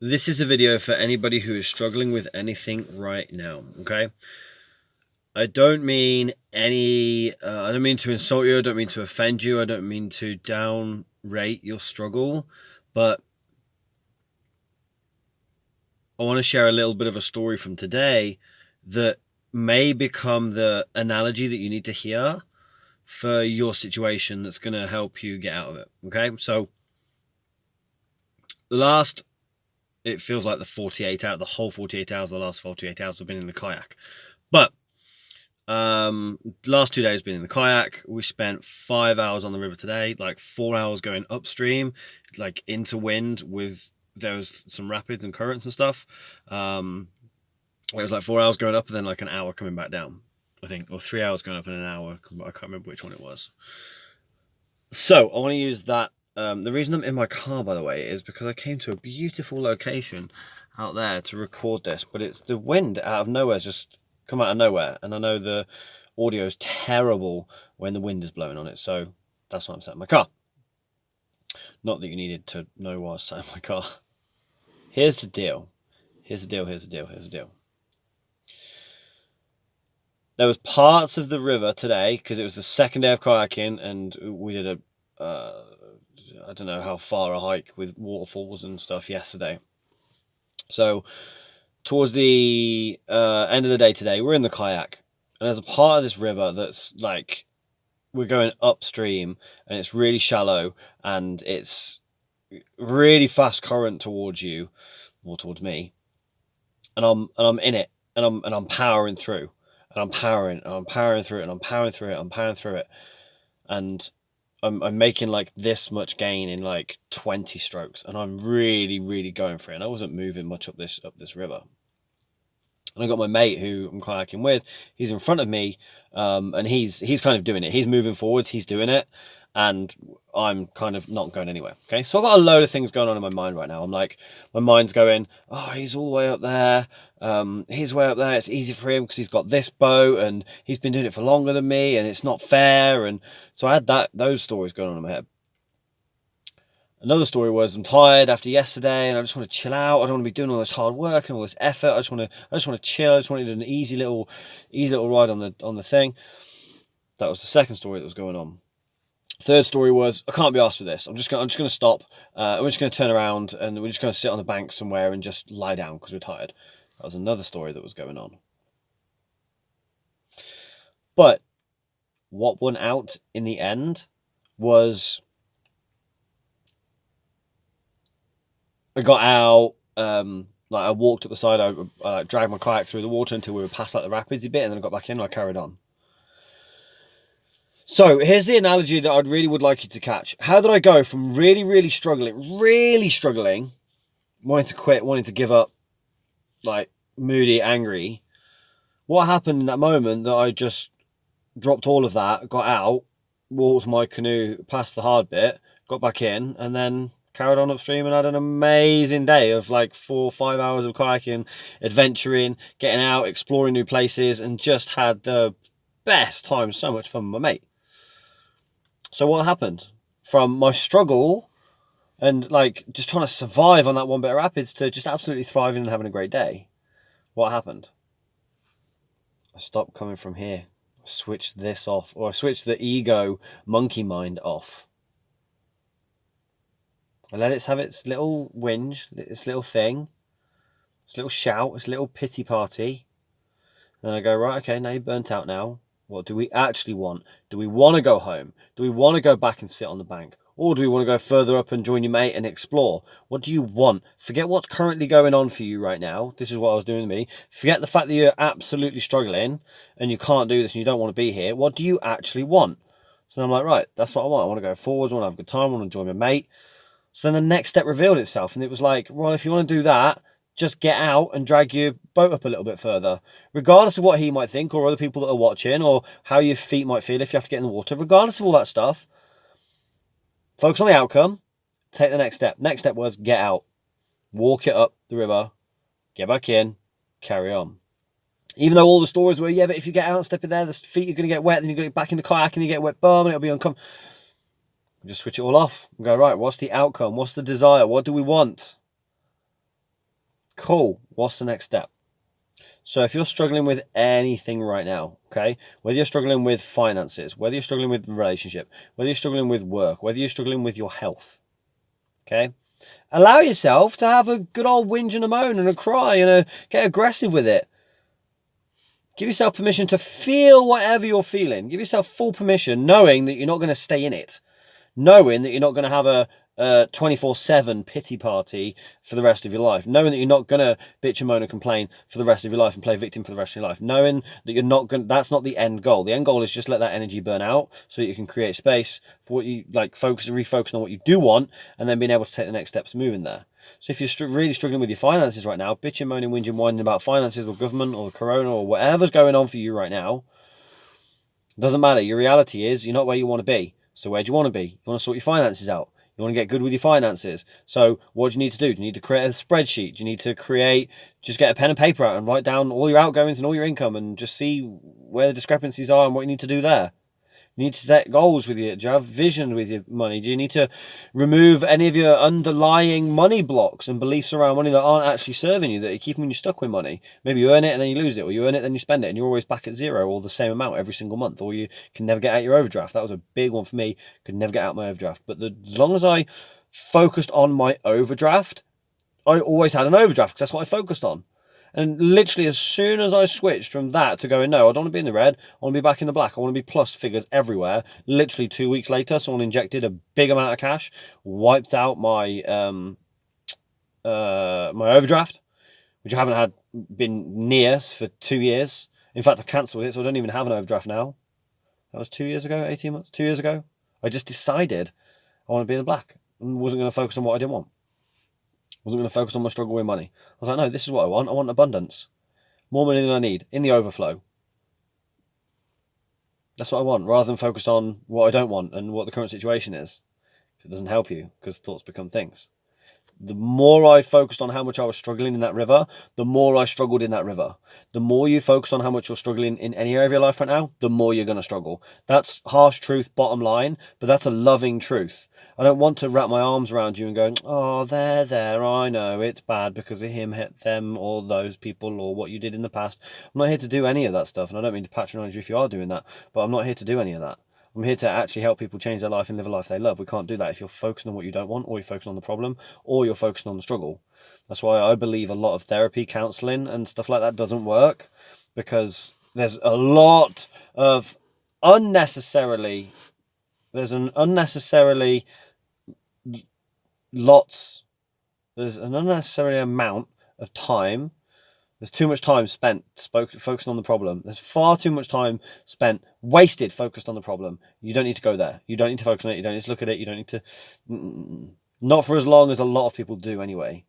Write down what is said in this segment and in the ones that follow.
This is a video for anybody who is struggling with anything right now, okay? I don't mean I don't mean to insult you, I don't mean to offend you, I don't mean to downrate your struggle, but I want to share a little bit of a story from today that may become the analogy that you need to hear for your situation that's going to help you get out of it, okay? So, it feels like the whole 48 hours, the last 48 hours have been in the kayak. But last 2 days been in the kayak. We spent 5 hours on the river today, like 4 hours going upstream, like into wind with there was some rapids and currents and stuff. It was like 4 hours going up and then like an hour coming back down, I think, or 3 hours going up and an hour. I can't remember which one it was. So I want to use that. The reason I'm in my car, by the way, is because I came to a beautiful location out there to record this, but it's the wind out of nowhere just come out of nowhere, and I know the audio is terrible when the wind is blowing on it, so that's why I'm sat in my car. Not that you needed to know why I was sat in my car. Here's the deal. There was parts of the river today, because it was the second day of kayaking, and we did I don't know how far a hike with waterfalls and stuff yesterday. So towards the end of the day today, we're in the kayak, and there's a part of this river that's like we're going upstream, and it's really shallow, and it's really fast current towards you, or towards me, and I'm in it, and I'm powering through, and I'm powering through it, and I'm making like this much gain in like 20 strokes, and I'm really going for it, and I wasn't moving much up this river. And I got my mate who I'm kayaking with. He's in front of me, and he's kind of doing it. He's moving forwards. He's doing it, and I'm kind of not going anywhere. Okay, so I've got a load of things going on in my mind right now. I'm like, my mind's going, oh, he's all the way up there. He's way up there. It's easy for him because he's got this boat, and he's been doing it for longer than me, and it's not fair. And so I had those stories going on in my head. Another story was I'm tired after yesterday, and I just want to chill out. I don't want to be doing all this hard work and all this effort. I just want to chill. I just want to do an easy little ride on the thing. That was the second story that was going on. Third story was I can't be asked for this. I'm just going to stop. We're just going to turn around, and we're just going to sit on the bank somewhere and just lie down because we're tired. That was another story that was going on. But what won out in the end was I got out, like I walked up the side, I dragged my kayak through the water until we were past like the rapids a bit, and then I got back in and I carried on. So here's the analogy that I really would like you to catch. How did I go from really struggling, wanting to quit, wanting to give up, like moody, angry? What happened in that moment that I just dropped all of that, got out, walked my canoe past the hard bit, got back in, and then carried on upstream and had an amazing day of like 4 or 5 hours of kayaking, adventuring, getting out, exploring new places, and just had the best time, so much fun with my mate. So what happened? From my struggle and like just trying to survive on that one bit of rapids to just absolutely thriving and having a great day, what happened? I stopped coming from here. I switched this off, or I switched the ego monkey mind off. I let it have its little whinge, its little thing, its little shout, its little pity party. And then I go, right, okay, now you're burnt out now. What do we actually want? Do we want to go home? Do we want to go back and sit on the bank? Or do we want to go further up and join your mate and explore? What do you want? Forget what's currently going on for you right now. This is what I was doing to me. Forget the fact that you're absolutely struggling and you can't do this and you don't want to be here. What do you actually want? So I'm like, right, that's what I want. I want to go forwards. I want to have a good time. I want to join my mate. So then the next step revealed itself, and it was like, well, if you want to do that, just get out and drag your boat up a little bit further. Regardless of what he might think, or other people that are watching, or how your feet might feel if you have to get in the water, regardless of all that stuff, focus on the outcome, take the next step. Next step was get out, walk it up the river, get back in, carry on. Even though all the stories were, yeah, but if you get out and step in there, the feet are going to get wet, then you're going to get back in the kayak and you get wet bum, and it'll be uncomfortable. Just switch it all off and go, right, what's the outcome? What's the desire? What do we want? Cool. What's the next step? So if you're struggling with anything right now, okay, whether you're struggling with finances, whether you're struggling with relationship, whether you're struggling with work, whether you're struggling with your health, okay, allow yourself to have a good old whinge and a moan and a cry and get aggressive with it. Give yourself permission to feel whatever you're feeling. Give yourself full permission, knowing that you're not going to stay in it. Knowing that you're not going to have a 24/7 pity party for the rest of your life. Knowing that you're not going to bitch and moan and complain for the rest of your life and play victim for the rest of your life. Knowing that you're not going. That's not the end goal. The end goal is just let that energy burn out so that you can create space for what you like. Refocus on what you do want, and then being able to take the next steps moving there. So if you're really struggling with your finances right now, bitching, moaning, whinging, whining about finances or government or corona or whatever's going on for you right now, doesn't matter. Your reality is you're not where you want to be. So where do you want to be? You want to sort your finances out. You want to get good with your finances. So what do you need to do? Do you need to create a spreadsheet? Do you need to just get a pen and paper out and write down all your outgoings and all your income and just see where the discrepancies are and what you need to do there? You need to set goals with you. Do you have vision with your money? Do you need to remove any of your underlying money blocks and beliefs around money that aren't actually serving you, that are keeping you stuck with money? Maybe you earn it and then you lose it, or you earn it and then you spend it and you're always back at zero or the same amount every single month, or you can never get out your overdraft. That was a big one for me. Could never get out my overdraft. But as long as I focused on my overdraft, I always had an overdraft because that's what I focused on. And literally, as soon as I switched from that to going, no, I don't want to be in the red, I want to be back in the black, I want to be plus figures everywhere. Literally 2 weeks later, someone injected a big amount of cash, wiped out my my overdraft, which I haven't been near for 2 years. In fact, I cancelled it, so I don't even have an overdraft now. That was 2 years ago, 18 months, 2 years ago. I just decided I want to be in the black and wasn't going to focus on what I didn't want. Wasn't going to focus on my struggle with money. I was like, no, this is what I want. I want abundance. More money than I need. In the overflow. That's what I want, rather than focus on what I don't want and what the current situation is. It doesn't help you, because thoughts become things. The more I focused on how much I was struggling in that river, the more I struggled in that river. The more you focus on how much you're struggling in any area of your life right now, the more you're going to struggle. That's harsh truth, bottom line, but that's a loving truth. I don't want to wrap my arms around you and go, oh, there, I know it's bad because of him, them, or those people, or what you did in the past. I'm not here to do any of that stuff, and I don't mean to patronise you if you are doing that, but I'm not here to do any of that. I'm here to actually help people change their life and live a life they love. We can't do that if you're focusing on what you don't want, or you're focusing on the problem, or you're focusing on the struggle. That's why I believe a lot of therapy, counselling and stuff like that doesn't work, because there's a lot of unnecessarily, there's an unnecessary amount of time. There's too much time spent focusing on the problem. There's far too much time spent wasted focused on the problem. You don't need to go there. You don't need to focus on it. You don't need to look at it. You don't need to... Not for as long as a lot of people do anyway.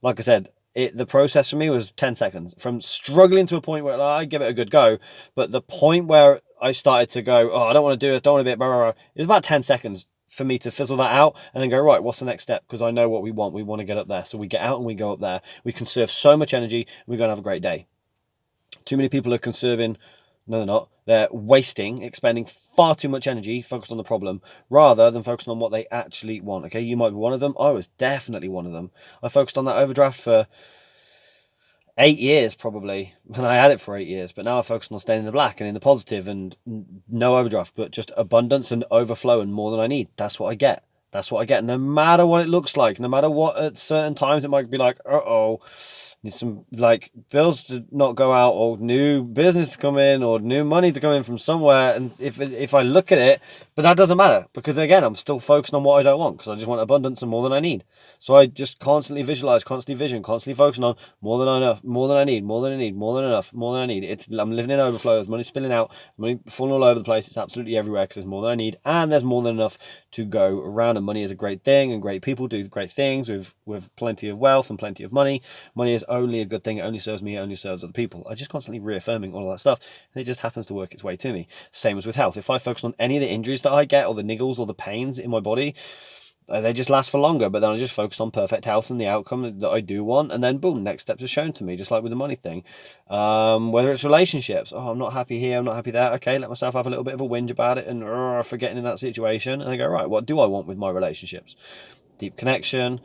Like I said, the process for me was 10 seconds. From struggling to a point where I give it a good go, but the point where I started to go, oh, I don't want to do it, don't want to be it, blah, blah, blah. It was about 10 seconds for me to fizzle that out and then go, right, what's the next step? Because I know what we want. We want to get up there. So we get out and we go up there. We conserve so much energy and we're going to have a great day. Too many people are conserving. No, they're not. They're expending far too much energy focused on the problem rather than focusing on what they actually want. Okay, you might be one of them. I was definitely one of them. I focused on that overdraft for 8 years probably, and I had it for 8 years, but now I focus on staying in the black and in the positive and no overdraft, but just abundance and overflow and more than I need. That's what I get. That's what I get. No matter what it looks like, no matter what at certain times it might be like, need some like bills to not go out or new business to come in or new money to come in from somewhere. And if I look at it, but that doesn't matter because again, I'm still focused on what I don't want because I just want abundance and more than I need. So I just constantly visualize, constantly vision, constantly focusing on more than enough, more than I need, more than I need, more than enough, more than I need. I'm living in overflow. There's money spilling out, money falling all over the place. It's absolutely everywhere because there's more than I need and there's more than enough to go around. And money is a great thing and great people do great things with plenty of wealth and plenty of money. Money is only a good thing. It only serves me. It only serves other people. I just constantly reaffirming all of that stuff and it just happens to work its way to me. Same as with health. If I focus on any of the injuries that I get or the niggles or the pains in my body, they just last for longer, but then I just focus on perfect health and the outcome that I do want, and then boom, next steps are shown to me, just like with the money thing. Whether it's relationships, I'm not happy here, I'm not happy there, okay, let myself have a little bit of a whinge about it and forgetting in that situation, and I go, right, what do I want with my relationships? deep connection,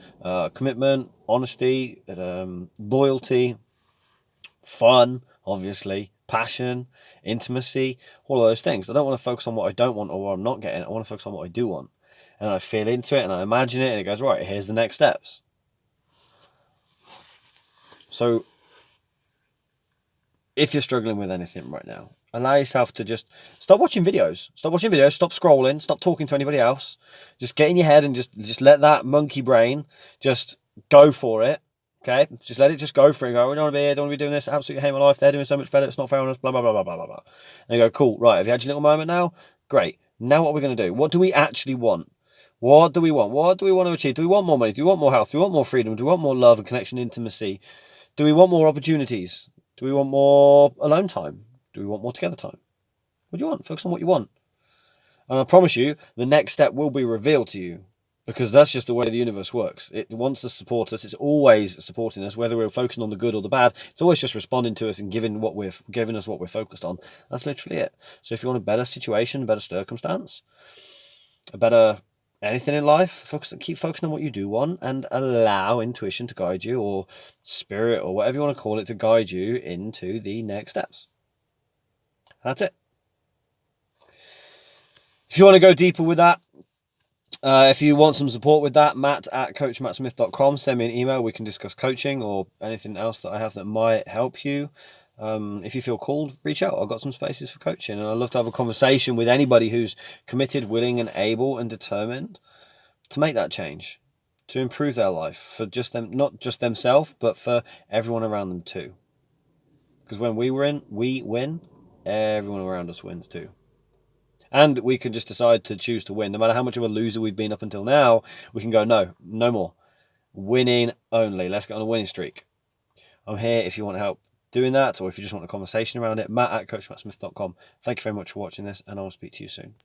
commitment, honesty, loyalty, fun, obviously, passion, intimacy, all of those things. I don't want to focus on what I don't want or what I'm not getting. I want to focus on what I do want. And I feel into it and I imagine it and it goes, right, here's the next steps. So if you're struggling with anything right now, allow yourself to just stop watching videos. Stop watching videos, stop scrolling, stop talking to anybody else. Just get in your head and just let that monkey brain just go for it. Okay? Just let it just go for it and go, I don't want to be here, don't want to be doing this, I absolutely hate my life, they're doing so much better, it's not fair on us, blah, blah, blah, blah, blah, blah. And you go, cool, right, have you had your little moment now? Great. Now what are we going to do? What do we actually want? What do we want? What do we want to achieve? Do we want more money? Do we want more health? Do we want more freedom? Do we want more love and connection, intimacy? Do we want more opportunities? Do we want more alone time? Do we want more together time? What do you want? Focus on what you want. And I promise you, the next step will be revealed to you because that's just the way the universe works. It wants to support us. It's always supporting us, whether we're focusing on the good or the bad. It's always just responding to us and giving us what we're focused on. That's literally it. So if you want a better situation, a better circumstance, a better anything in life, keep focusing on what you do want and allow intuition to guide you, or spirit, or whatever you want to call it, to guide you into the next steps. That's it. If you want to go deeper with that, if you want some support with that, matt@coachmattsmith.com. Send me an email. We can discuss coaching or anything else that I have that might help you. If you feel called, reach out. I've got some spaces for coaching, and I'd love to have a conversation with anybody who's committed, willing, and able and determined to make that change, to improve their life for just them, not just themselves, but for everyone around them too. Because when we win, everyone around us wins too. And we can just decide to choose to win. No matter how much of a loser we've been up until now, we can go, no more. Winning only. Let's get on a winning streak. I'm here if you want help doing that, or if you just want a conversation around it, matt@coachmattsmith.com. Thank you very much for watching this, and I'll speak to you soon.